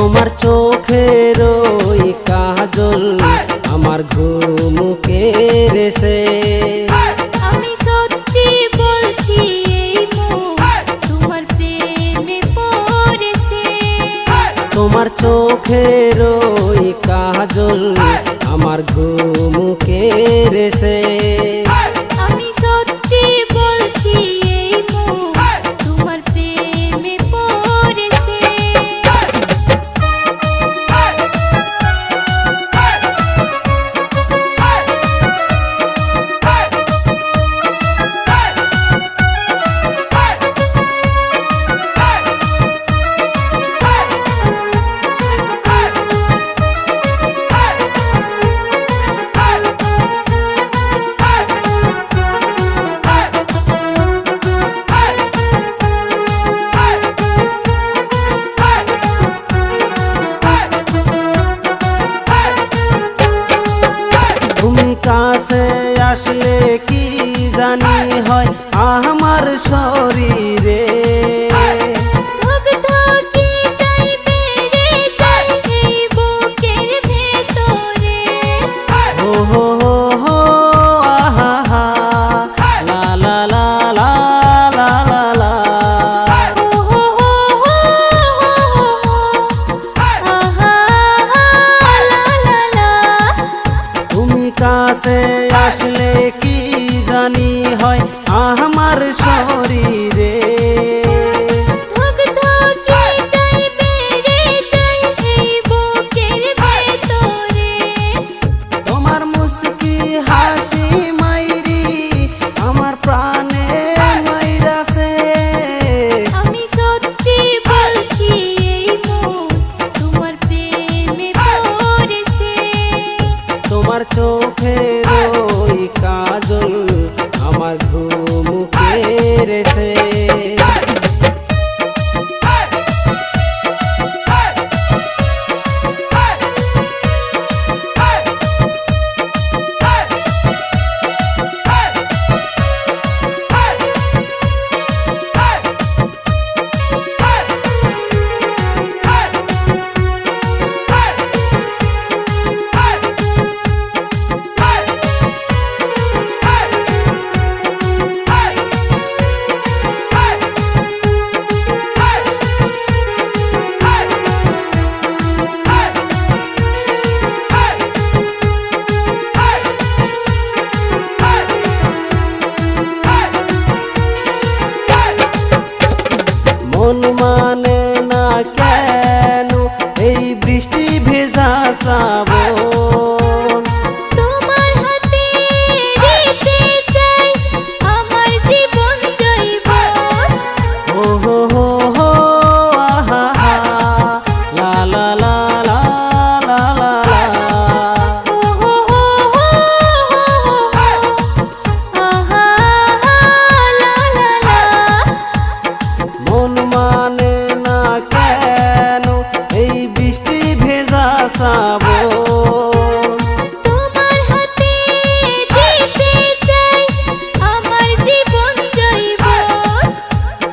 তোমার চোখের ওই কাজল আমার ঘুম কেড়েছে। আমি সত্যি বলছি এই মন তোমার প্রেমে পড়েছে। তোমার চোখের ওই কাজল আমার ঘুম কেড়েছে। আমি সত্যি বলছি এই মন তোমার প্রেমে পড়েছে। তুমি কাছে আসলে কি জানি হয় আমার শরীরে। ধকধকি চাই বেড়ে যায় এই বুকের ভেতরে। হো হো হো হো আহা হা লা লা লা লা লা লা লা। ও হো হো হো আহা লা লা লা। তুমি কাছে আসলে কি জানি হয় আমার শরীরে। ধকধকি চাই বেড়ে যায় এই বুকের ভেতরে। তোমার মুস্কি হাসি মাইরি আমার প্রাণে মাইরাছে। আমি সত্যি বলছি এই মন তোমার প্রেমে পড়েছে। তোমার চোখের ওই কাজল আমার ঘুম কেড়েছে। মন মানে না কেন এই বৃষ্টি ভেজা শ্রাবণ। তোমার হাতে দিতে চাই আমার জীবন জৈবন। হো হো হো হো আহা হা লা লা লা লা লা লা লা। ও হো হো হো আহা লা লা লা। মন মানে না কেন এই বৃষ্টি ভেজা শ্রাবণ। তোমার হাতে দিতে চাই আমার জীবন জৈবন।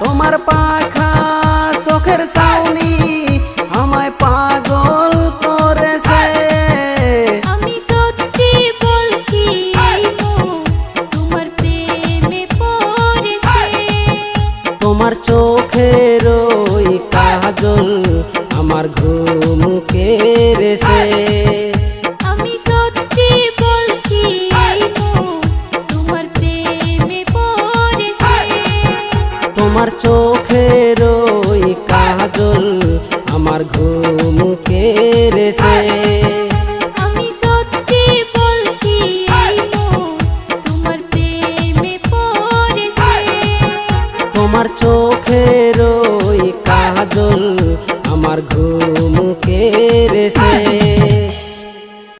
তোমার পাখা চোখের ছাউনি আমায় পাগল করেছে। আমি সত্যি বলছি এই মন তোমার প্রেমে পড়েছে। তোমার চোখের ওই কাজল আমার ঘুম কেড়েছে। আমি সত্যি বলছি এই মন তোমার প্রেমে পড়েছে। তোমার চোখের ওই কাজল আমার ঘুম কেড়েছে। আমি সত্যি বলছি এই মন তোমার প্রেমে পড়েছে। তোমার চোখের ওই কাজল আমার ঘুম কেড়েছে।